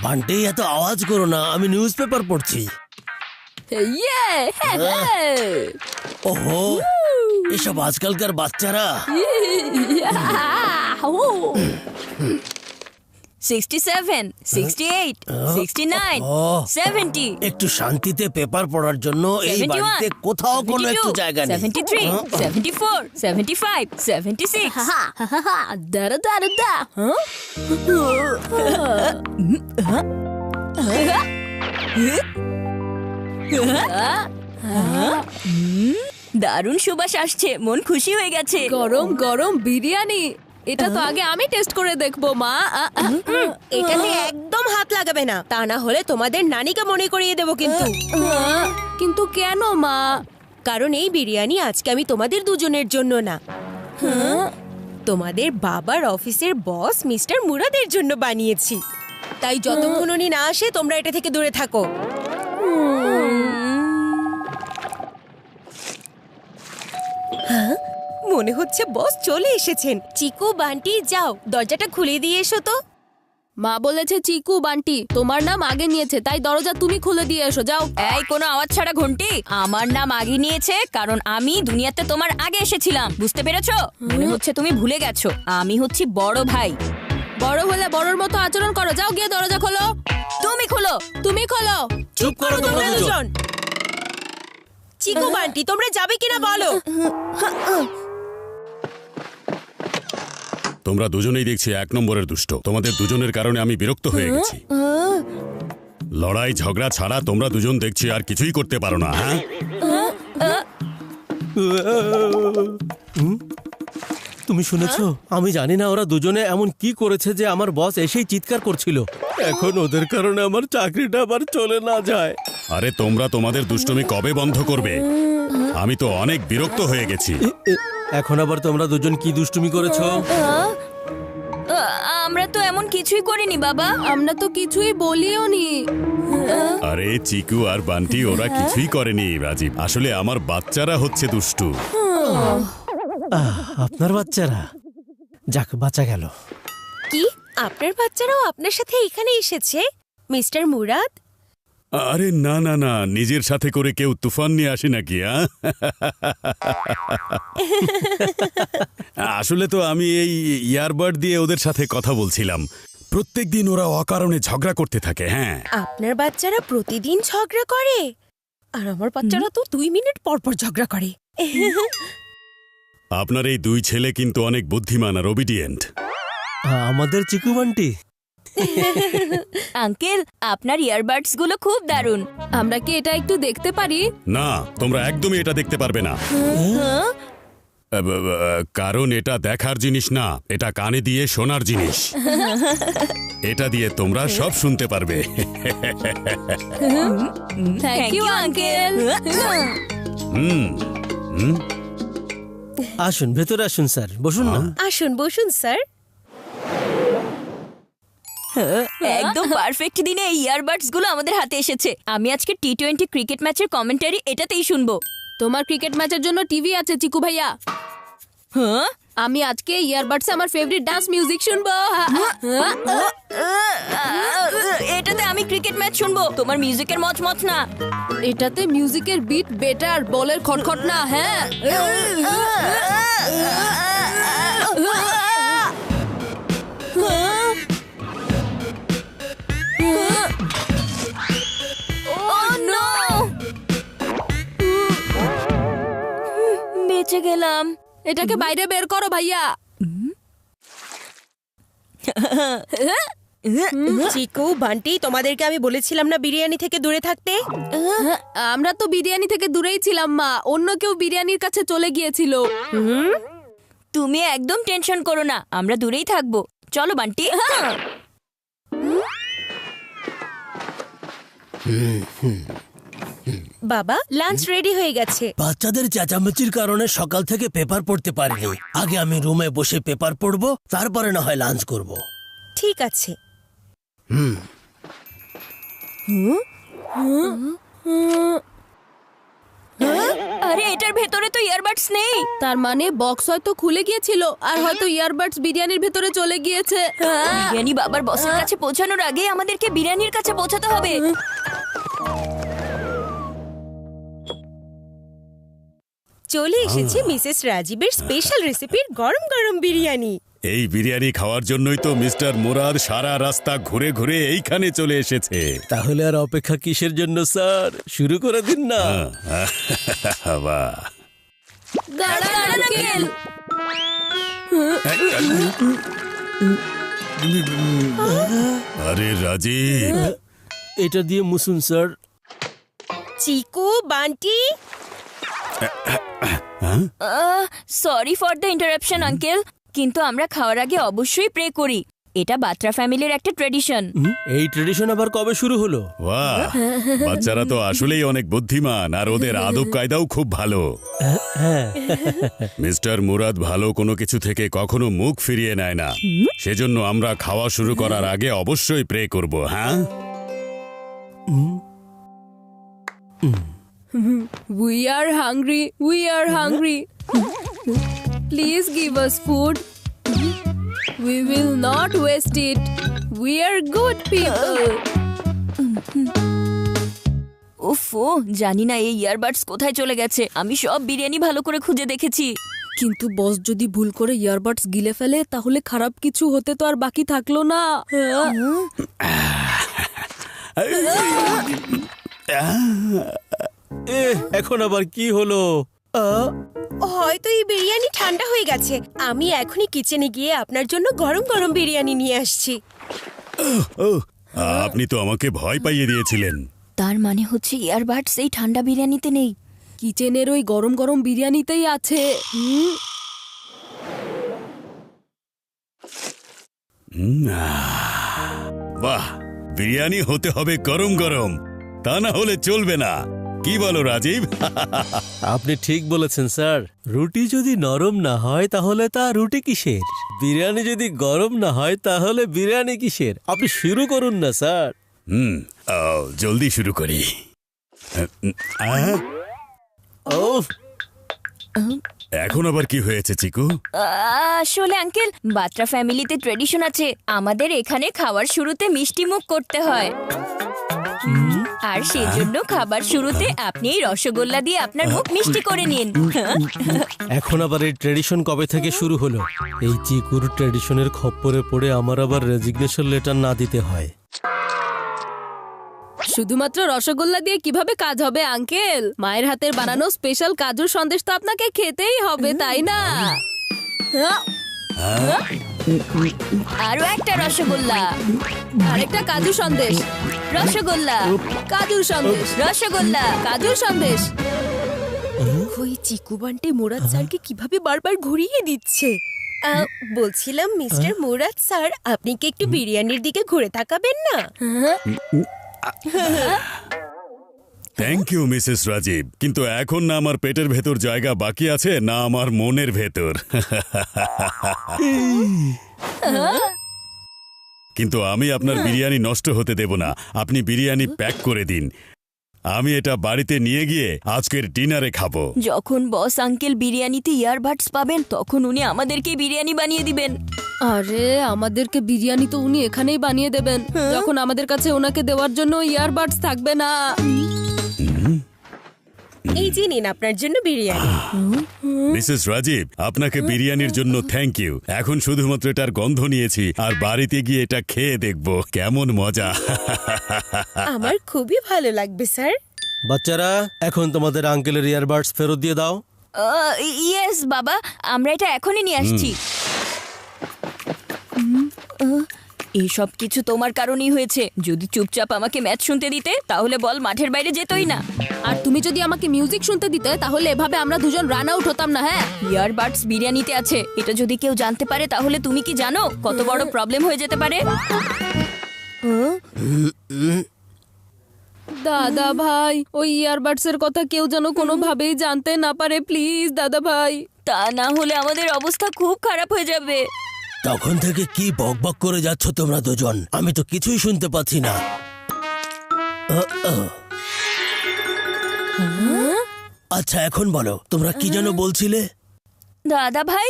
বান্টি, এত আওয়াজ করো না, আমি নিউজ পেপার পড়ছি। ওহো, এসব আজকালকার বাচ্চারা। 67, 68, 69, 70। একটু শান্তিতে পেপার পড়ার জন্য এই বাড়িতে কোথাও কোনো একটু জায়গা নেই। 73, 74, 75, 76। দারুণ সুবাস আসছে, মন খুশি হয়ে গেছে। গরম গরম বিরিয়ানি, এটা তো আগে আমি টেস্ট করে দেখবো মা। এটাতে একদম হাত লাগাবে না, তা না হলে তোমাদের নানিকে মনে করিয়ে দেবো কিন্তু। কিন্তু কেন মা? কারণ এই বিরিয়ানি আজকে আমি তোমাদের দুজনের জন্য না, তোমাদের বাবার অফিসের বস মিস্টার মুরাদের জন্য বানিয়েছি। তাই যতক্ষণ উনি না আসে তোমরা এটা থেকে দূরে থাকো। মনে হচ্ছে বস চলে এসেছেন। চিকু, বান্টি, যাও দরজাটা খুলে দিয়ে এসো তো। মা বলেছে চিকু বান্টি তোমার নাম আগে নিয়েছে, তাই দরজা তুমি খুলে দিয়ে এসো, যাও। এই, কোনো আওয়াজ ছাড়া ঘন্টি। আমার নাম আগে নিয়েছে কারণ আমি দুনিয়াতে তোমার আগে এসেছিলাম, বুঝতে পেরেছো? মনে হচ্ছে তুমি ভুলে গেছো, আমি হচ্ছি বড় ভাই। বড় হলে বড়র মতো আচরণ করো, যাও গিয়ে দরজা খোলো। তুমি খোলো। তুমি খোলো। চুপ করো তোমরা দুজন। চিকু, বান্টি, তোমরা যাবে কিনা বলো। তোমরা দুজনেই দেখছি এক নম্বরের দুষ্ট। তোমাদের দুজনের কারণে আমি বিরক্ত হয়ে গেছি। লড়াই ঝগড়া ছাড়া তোমরা দুজন দেখছি আর কিছুই করতে পারো না। হ্যাঁ, তুমি শুনেছো? আমি জানি না ওরা দুজনে এমন কি করেছে যে আমার বস এসেই চিৎকার করছিল। এখন ওদের কারণে আমার চাকরিটা আবার চলে না যায়। আরে তোমরা তোমাদের দুষ্টুমি কবে বন্ধ করবে? আমি তো অনেক বিরক্ত হয়ে গেছি। এখন আবার তোমরা দুজন কি দুষ্টুমি করেছো? আমরা তো এমন কিছুই করিনি বাবা। আমরা তো কিছুই বলিও নি। আরে চিকু আর বান্টি ওরা কিছুই করেনি রাজীব, আসলে আমার বাচ্চারা হচ্ছে দুষ্টু। আপনার বাচ্চারা? যাক, বাঁচা গেল। কি আপনার বাচ্চারাও আপনার সাথে এখানে এসেছে মিস্টার মুরাদ? আরে না না না, নিজের সাথে করে কেউ তুফান নিয়ে আসে নাকি? আসলে তো আমি এই ইয়ারবাড দিয়ে ওদের সাথে কথা বলছিলাম। প্রত্যেকদিন ওরা অকারণে ঝগড়া করতে থাকে। হ্যাঁ, আপনার বাচ্চারা প্রতিদিন ঝগড়া করে, আর আমার বাচ্চারা তো 2 মিনিট পর পর ঝগড়া করে। আপনার এই দুই ছেলে কিন্তু অনেক বুদ্ধিমান আর ওবিডিয়েন্ট। আমাদের চিকু বান্টি। আঙ্কেল, আপনার ইয়ারবাডস গুলো খুব দারুণ। আমরা কি এটা একটু দেখতে পারি? না, তোমরা একদমই এটা দেখতে পারবে না। কারণ এটা দেখার জিনিস না, এটা কানে দিয়ে শোনার জিনিস। এটা দিয়ে তোমরা সব শুনতে পারবে। Thank you uncle. আসুন, ভেতরে আসুন স্যার, বসুন না। আসুন, বসুন স্যার। একদম পারফেক্ট দিনে এই ইয়ারবাডস গুলো আমাদের হাতে এসেছে। আমি আজকে টি20 ক্রিকেট ম্যাচের কমেন্টারি এটাতেই শুনবো। তোমার ক্রিকেট ম্যাচের জন্য টিভি আছে চিকু ভাইয়া। হ্যাঁ, আমি আজকে ইয়ারবাডসে আমার ফেভারিট ডান্স মিউজিক শুনবো। এটাতে আমি ক্রিকেট ম্যাচ শুনবো, তোমার মিউজিকের মচমচ না। এটাতে মিউজিকের বিট বেটার, বলের খটখট না। হ্যাঁ, বেঁচে গেলাম। এটাকে বাইরে বের করো ভাইয়া। চিকু, বান্টি, তোমাদেরকে আমি বলেছিলাম না বিরিয়ানি থেকে দূরে থাকতে? আমরা তো বিরিয়ানি থেকে দূরেই ছিলাম মা, অন্য কেউ বিরিয়ানির কাছে চলে গিয়েছিল। তুমি একদম টেনশন করো না, আমরা দূরেই থাকবো। চলো বান্টি। বাবা, লাঞ্চ রেডি হয়ে গেছে। বাচ্চাদের চেঁচামেচির কারণে সকাল থেকে পেপার পড়তে পারিনি। আগে আমি রুমে বসে পেপার পড়বো, তারপরে না হয় লাঞ্চ করব। ঠিক আছে। আরে এটার ভেতর ইয়ারবাডস নেই। তার মানে বক্স হয়তো খুলে গিয়েছিল আর হয়তো ইয়ারবাডস বিরিয়ানির ভেতরে চলে গিয়েছে। বিরিয়ানি বাবার বসের কাছে পৌঁছানোর আগে আমাদেরকে বিরিয়ানির কাছে পৌঁছাতে হবে। চলে এসেছে মিসেস রাজীবের স্পেশাল রেসিপির গরম গরম বিরিয়ানি। এই বিরিয়ানি খাওয়ার জন্যই তো মিস্টার মুরাদ সারা রাস্তা ঘুরে ঘুরে এইখানে চলে এসেছে। তাহলে আর অপেক্ষা কিসের জন্য স্যার, শুরু করে দিন না। বাহ, দাঁড়ান আঙ্কেল। আরে রাজীব, এটা দিয়ে মুসুন sir. Chiku, Bunty, sorry for the interruption uncle, কিন্তু আমরা খাওয়ার আগে অবশ্যই প্রে করি। এটা বাত্রা ফ্যামিলির একটা ট্রেডিশন। এই ট্রেডিশন আবার কবে শুরু হলো? বাহ, বাচ্চারা তো আসলেই অনেক বুদ্ধিমান আর ওদের আদব কায়দাও খুব ভালো। মিস্টার মুরাদ ভালো কোনো কিছু থেকে কখনো মুখ ফিরিয়ে নেয় না, সেজন্য আমরা খাওয়া শুরু করার আগে অবশ্যই প্রে করব। হ্যাঁ, We are hungry. We are hungry. Please give us food. We will not waste it. We are good people. উফো, জানি না এই ইয়ারবাডস কোথায় চলে গেছে। আমি সব বিরিয়ানি ভালো করে খুঁজে দেখেছি। কিন্তু বস যদি ভুল করে ইয়ারবাডস গিলে ফেলে তাহলে খারাপ কিছু হতে তো আর বাকি থাকলো না। এখন আবার কি হলো? হয়তো এই বিরিয়ানি ঠান্ডা হয়ে গেছে। আমি এখনই কিচেনে গিয়ে আপনার জন্য গরম গরম বিরিয়ানি নিয়ে আসছি। আপনি তো আমাকে ভয় পাইয়ে দিয়েছিলেন। তার মানে হচ্ছে ইয়ারবাডস এই ঠান্ডা বিরিয়ানিতে নেই। কিচেনের ওই গরম গরম বিরিয়ানিতেই আছে। বাহ, বিরিয়ানি হতে হবে গরম গরম, তা না হলে চলবে না। কি বলো রাজীব? আপনি ঠিক বলেছেন স্যার। রুটি যদি নরম না হয় তাহলে তা রুটি কিসের? বিরিয়ানি যদি গরম না হয় তাহলে বিরিয়ানি কিসের? আপনি শুরু করুন না স্যার। জলদি শুরু করি। ওহ, এখন আবার কি হয়েছে চিকু? আসলে আঙ্কেল, বাত্রা ফ্যামিলিতে ট্রেডিশন আছে, আমাদের এখানে খাওয়ার শুরুতে মিষ্টি মুখ করতে হয়। আর সেজন্য খাবার শুরুতে আপনি এই রসগোল্লা দিয়ে আপনার মুখ মিষ্টি করে নিন। এখন আবার এই ট্রেডিশন কবে থেকে শুরু হলো? এই চিকুর ট্রেডিশনের খপ্পরে পড়ে আমার আবার রেজিগনেশন লেটার না দিতে হয়। শুধুমাত্র রসগোল্লা দিয়ে কিভাবে কাজ হবে আঙ্কেল? মায়ের হাতের বানানো স্পেশাল কাজুর সন্দেশ তো আপনাকে খেতেই হবে, তাই না? আরো একটা রসগোল্লা, আরেকটা কাজু সন্দেশ, রসগোল্লা, কাজুর সন্দেশ, রসগোল্লা। কাজুর সন্দেশ। ওই চিকু, বান্টি মুরাদ স্যারকে কিভাবে বারবার ঘুরিয়ে দিচ্ছে। বলছিলাম মিস্টার মুরাদ স্যার, আপনি কি একটু বিরিয়ানির দিকে ঘুরে তাকাবেন না? থ্যাংক ইউ মিসেস রাজীব, কিন্তু এখন না আমার পেটের ভেতর জায়গা বাকি আছে, না আমার মনের ভেতর। কিন্তু আমি আপনার বিরিয়ানি নষ্ট হতে দেব না। আপনি বিরিয়ানি প্যাক করে দিন, আমি এটা বাড়িতে নিয়ে গিয়ে আজকের ডিনারে খাবো। যখন বস আঙ্কেল বিরিয়ানিতে ইয়ারবাডস পাবেন তখন উনি আমাদেরকে বিরিয়ানি বানিয়ে দিবেন। আরে আমাদেরকে বিরিয়ানি তো উনি এখানেই বানিয়ে দেবেন, যখন আমাদের কাছে ওনাকে দেওয়ার জন্য ইয়ারবাডস থাকবে না। এই যে নিন আপনার জন্য বিরিয়ানি। মিসেস রাজীব, আপনাকে বিরিয়ানির জন্য থ্যাংক ইউ। এখন শুধুমাত্র এটার গন্ধ নিয়েছি আর বাড়িতে গিয়ে এটা খেয়ে দেখব কেমন মজা। আমার খুবই ভালো লাগবে স্যার। বাচ্চারা, এখন তোমাদের আঙ্কেলের ইয়ারবাডস ফেরত দিয়ে দাও। ইয়েস বাবা, আমরা এটা এখনই নিয়ে আসছি। এইসব কিছু তোমার কারণেই হয়েছে। যদি চুপচাপ আমাকে ম্যাচ শুনতে দিতে তাহলে বল মাঠের বাইরে যেতই না। আর তুমি যদি আমাকে মিউজিক শুনতে দিতে তাহলে এভাবে আমরা দুজন রান আউট হতাম না। হ্যাঁ, ইয়ারবাডস বিরিয়ানিতে আছে, এটা যদি কেউ জানতে পারে তাহলে তুমি কি জানো কত বড় প্রবলেম হয়ে যেতে পারে? দাদা ভাই, ওই ইয়ারবাডস এর কথা কেউ যেন কোনোভাবেই জানতে না পারে, প্লিজ দাদা ভাই। তা না হলে আমাদের অবস্থা খুব খারাপ হয়ে যাবে। তখন থেকে কি বকবক করে যাচ্ছ তোমরা দুজন? আমি তো কিছুই শুনতে পাচ্ছি না। আচ্ছা এখন বলো তোমরা কি যেন বলছিলে? দাদা ভাই,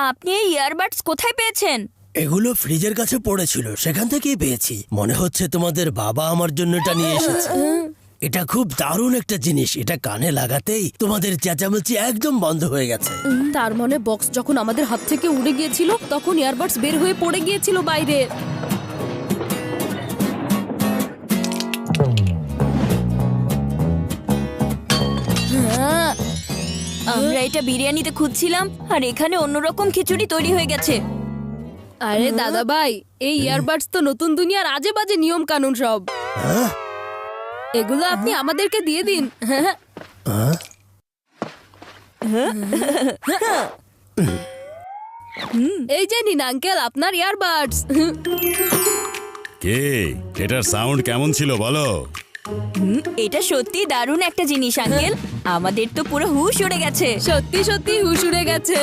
আপনি এই ইয়ারবাডস কোথায় পেয়েছেন? এগুলো ফ্রিজের কাছে পড়েছিল, সেখান থেকেই পেয়েছি। মনে হচ্ছে তোমাদের বাবা আমার জন্য এটা নিয়ে এসেছে। এটা খুব দারুণ একটা জিনিস, এটা কানে লাগাতেই তোমাদের চেঁচামেচি একদম বন্ধ হয়ে গেছে। তার মানে বক্স যখন আমাদের হাত থেকে উড়ে গিয়েছিল তখন ইয়ারবাডস বের হয়ে পড়ে গিয়েছিল বাইরে। আমরা এটা বিরিয়ানিতে খুঁজছিলাম আর এখানে অন্যরকম খিচুড়ি তৈরি হয়ে গেছে। আরে দাদা ভাই, এই ইয়ারবাডস তো নতুন দুনিয়ার আজে বাজে নিয়ম কানুন সব। এগুলো আপনি আমাদেরকে দিয়ে দিন। এই যে নিন আঙ্কেল আপনার ইয়ারবাডস। কে এটার সাউন্ড কেমন ছিল বলো? এটা সত্যি দারুণ একটা জিনিস আঙ্কেল, আমাদের তো পুরো হুশ উড়ে গেছে। সত্যি সত্যি হুশ উড়ে গেছে।